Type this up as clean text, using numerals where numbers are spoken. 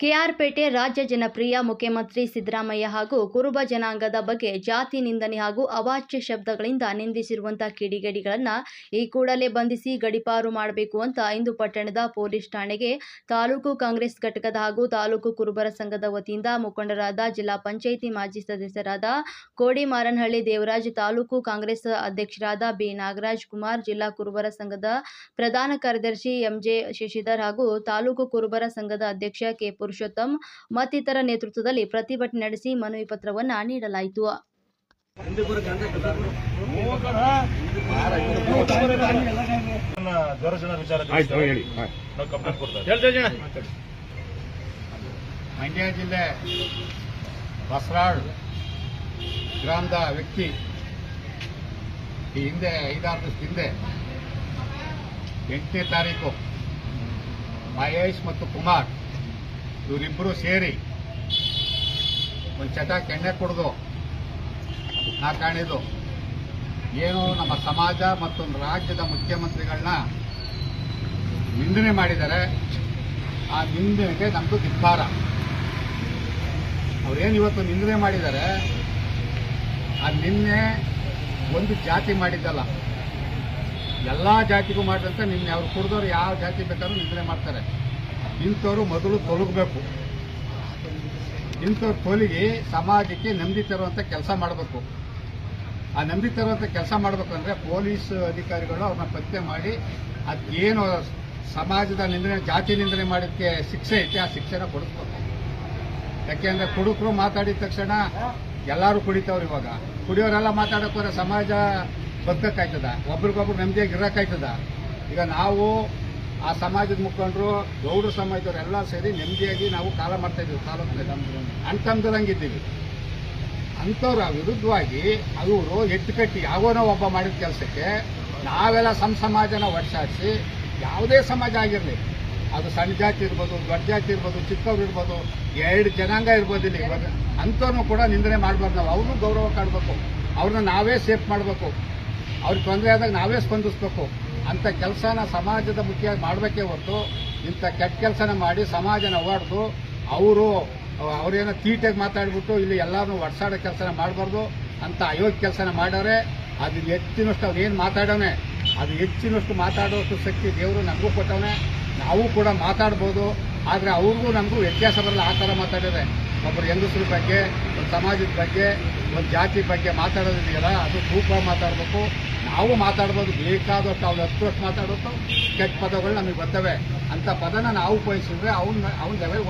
ಕೆಆರ್ಪೇಟೆ ರಾಜ್ಯ ಜನಪ್ರಿಯ ಮುಖ್ಯಮಂತ್ರಿ ಸಿದ್ದರಾಮಯ್ಯ ಹಾಗೂ ಕುರುಬ ಜನಾಂಗದ ಬಗ್ಗೆ ಜಾತಿ ನಿಂದನೆ ಹಾಗೂ ಅವಾಚ್ಯ ಶಬ್ದಗಳಿಂದ ನಿಂದಿಸಿರುವಂತಹ ಕಿಡಿಗೇಡಿಗಳನ್ನು ಈ ಕೂಡಲೇ ಬಂಧಿಸಿ ಗಡೀಪಾರು ಮಾಡಬೇಕು ಅಂತ ಇಂದು ಪಟ್ಟಣದ ಪೊಲೀಸ್ ಠಾಣೆಗೆ ತಾಲೂಕು ಕಾಂಗ್ರೆಸ್ ಘಟಕದ ಹಾಗೂ ತಾಲೂಕು ಕುರುಬರ ಸಂಘದ ವತಿಯಿಂದ ಮುಖಂಡರಾದ ಜಿಲ್ಲಾ ಪಂಚಾಯಿತಿ ಮಾಜಿ ಸದಸ್ಯರಾದ ಕೋಡಿಮಾರನಹಳ್ಳಿ ದೇವರಾಜ್, ತಾಲೂಕು ಕಾಂಗ್ರೆಸ್ ಅಧ್ಯಕ್ಷರಾದ ಬಿ ನಾಗರಾಜ್ ಕುಮಾರ್, ಜಿಲ್ಲಾ ಕುರುಬರ ಸಂಘದ ಪ್ರಧಾನ ಕಾರ್ಯದರ್ಶಿ ಎಂಜೆ ಶಶಿಧರ್ ಹಾಗೂ ತಾಲೂಕು ಕುರುಬರ ಸಂಘದ ಅಧ್ಯಕ್ಷ ಕೆ ಪುರುಷೋತ್ತಮ್ ಮತ್ತಿತರ ನೇತೃತ್ವದಲ್ಲಿ ಪ್ರತಿಭಟನೆ ನಡೆಸಿ ಮನವಿ ಪತ್ರವನ್ನು ನೀಡಲಾಯಿತು. ಮಂಡ್ಯ ಜಿಲ್ಲೆ ಬಸರಾಳ್ ಗ್ರಾಮದ ವ್ಯಕ್ತಿ ಈ ಹಿಂದೆ 5-6 ದಿವಸ ಹಿಂದೆ 8ನೇ ತಾರೀಕು ಮಹೇಶ್ ಮತ್ತು ಕುಮಾರ್ ಇವರಿಬ್ಬರು ಸೇರಿ ಒಂದು ಚಟಾಕ್ ಎಣ್ಣೆ ಕುಡಿದು ಕಾಣಿದು ಏನು ನಮ್ಮ ಸಮಾಜ ಮತ್ತು ರಾಜ್ಯದ ಮುಖ್ಯಮಂತ್ರಿಗಳನ್ನ ನಿಂದನೆ ಮಾಡಿದ್ದಾರೆ. ಆ ನಿಂದನೆಗೆ ನಮ್ಮದು ಧಿಕ್ಕಾರ. ಅವ್ರೇನು ಇವತ್ತು ನಿಂದನೆ ಮಾಡಿದ್ದಾರೆ, ಆ ನಿನ್ನೆ ಒಂದು ಜಾತಿ ಮಾಡಿದ್ದಲ್ಲ, ಎಲ್ಲ ಜಾತಿಗೂ ಮಾಡಿದಂತೆ ನಿನ್ನೆ ಅವ್ರು ಕುಡಿದವ್ರು ಯಾವ ಜಾತಿ ಬೇಕಾದ್ರೂ ನಿಂದನೆ ಮಾಡ್ತಾರೆ. ಇಂಥವ್ರು ಮೊದಲು ತೊಲಗಬೇಕು. ಇಂಥವ್ರು ತೊಲಗಿ ಸಮಾಜಕ್ಕೆ ನೆಮ್ಮದಿ ತರುವಂಥ ಕೆಲಸ ಮಾಡಬೇಕು. ಆ ನೆಮ್ಮದಿ ತರುವಂಥ ಕೆಲಸ ಮಾಡಬೇಕಂದ್ರೆ ಪೊಲೀಸ್ ಅಧಿಕಾರಿಗಳು ಅವ್ರನ್ನ ಪತ್ತೆ ಮಾಡಿ ಅದೇನು ಸಮಾಜದ ನಿಂದನೆ, ಜಾತಿ ನಿಂದನೆ ಮಾಡೋದಕ್ಕೆ ಶಿಕ್ಷೆ ಐತೆ ಆ ಶಿಕ್ಷೆನ ಕೊಡಿಸ್ಬೇಕು. ಯಾಕೆಂದ್ರೆ ಕುಡುಕರು ಮಾತಾಡಿದ ತಕ್ಷಣ ಎಲ್ಲರೂ ಕುಡಿತವ್ರು. ಇವಾಗ ಕುಡಿಯೋರೆಲ್ಲ ಮಾತಾಡೋಕ್ಕೋದ್ರೆ ಸಮಾಜ ಬದುಕಕ್ಕಾಯ್ತದ? ಒಬ್ರಿಗೊಬ್ರು ನೆಮ್ಮದಿಯಾಗಿ ಇರೋಕ್ಕಾಯ್ತದ? ಈಗ ನಾವು ಆ ಸಮಾಜದ ಮುಖಂಡರು, ಗೌಡ ಸಮಾಜದವರೆಲ್ಲ ಸೇರಿ ನೆಮ್ಮದಿಯಾಗಿ ನಾವು ಕಾಲ ಮಾಡ್ತಾ ಇದ್ದೀವಿ. ತಾಲೂಕಿನಲ್ಲಿ ಅಣ್ತಂದಂಗಿದ್ದೀವಿ. ಅಂಥವ್ರ ವಿರುದ್ಧವಾಗಿ ಅವರು ಎತ್ತುಕಟ್ಟಿ ಯಾವನೋ ಒಬ್ಬ ಮಾಡಿದ ಕೆಲಸಕ್ಕೆ ನಾವೆಲ್ಲ ಸಮಾಜನ ಒಟ್ಟಾಡಿಸಿ, ಯಾವುದೇ ಸಮಾಜ ಆಗಿರಲಿ, ಅದು ಸಣ್ಣ ಜಾತಿ ಇರ್ಬೋದು, ದೊಡ್ಡ ಜಾತಿ ಇರ್ಬೋದು, ಚಿಕ್ಕವ್ರು ಇರ್ಬೋದು, 2 ಜನಾಂಗ ಇರ್ಬೋದು, ಇಲ್ಲಿ ಇವಾಗ ಅಂಥವ್ರನ್ನೂ ಕೂಡ ನಿಂದನೆ ಮಾಡಬಾರ್ದು. ನಾವು ಅವ್ರನ್ನೂ ಗೌರವ ಕಾಡಬೇಕು, ಅವ್ರನ್ನ ನಾವೇ ಸೇಫ್ ಮಾಡಬೇಕು, ಅವ್ರಿಗೆ ತೊಂದರೆ ಆದಾಗ ನಾವೇ ಸ್ಪಂದಿಸ್ಬೇಕು. ಅಂಥ ಕೆಲಸನ ಸಮಾಜದ ಮುಖ್ಯವಾಗಿ ಮಾಡಬೇಕೇ ಹೊರತು ಇಂಥ ಕೆಟ್ಟ ಕೆಲಸನ ಮಾಡಿ ಸಮಾಜನ ಹೊಡೆದು ಅವರೇನೋ ತೀಟಾಗಿ ಮಾತಾಡ್ಬಿಟ್ಟು ಇಲ್ಲಿ ಎಲ್ಲರೂ ಒಡ್ಸಾಡೋ ಕೆಲಸನ ಮಾಡಬಾರ್ದು. ಅಂಥ ಅಯೋಗ್ಯ ಕೆಲಸನ ಮಾಡಾರೆ. ಅದು ಹೆಚ್ಚಿನಷ್ಟು ಅವ್ರೇನು ಮಾತಾಡೋನೆ, ಅದು ಹೆಚ್ಚಿನಷ್ಟು ಮಾತಾಡೋಷ್ಟು ಶಕ್ತಿ ದೇವರು ನಮಗೂ ಕೊಟ್ಟವನೆ. ನಾವು ಕೂಡ ಮಾತಾಡ್ಬೋದು, ಆದರೆ ಅವ್ರಿಗೂ ನಮಗೂ ವ್ಯತ್ಯಾಸ ಬರಲ್ಲ. ಆ ಥರ ಮಾತಾಡಿದ್ರೆ ಒಬ್ಬರು ಹೆಂಗಸರ ಬಗ್ಗೆ, ಒಂದು ಸಮಾಜದ ಬಗ್ಗೆ, ಒಂದು ಜಾತಿ ಬಗ್ಗೆ ಮಾತಾಡೋದಿದೆಯಲ್ಲ, ಅದು ತೂಕ ಮಾತಾಡಬೇಕು. ನಾವು ಮಾತಾಡ್ಬೋದು, ಬೇಕಾದಷ್ಟು ಅವ್ರು 10 ವರ್ಷ ಮಾತಾಡೋದು ಕೆಟ್ಟ ಪದಗಳು ನಮಗೆ ಬರ್ತವೆ. ಅಂಥ ಪದನ ನಾವು ಉಪಯೋಗಿಸಿದ್ರೆ ಅವ್ನ ಲೆವೆಲ್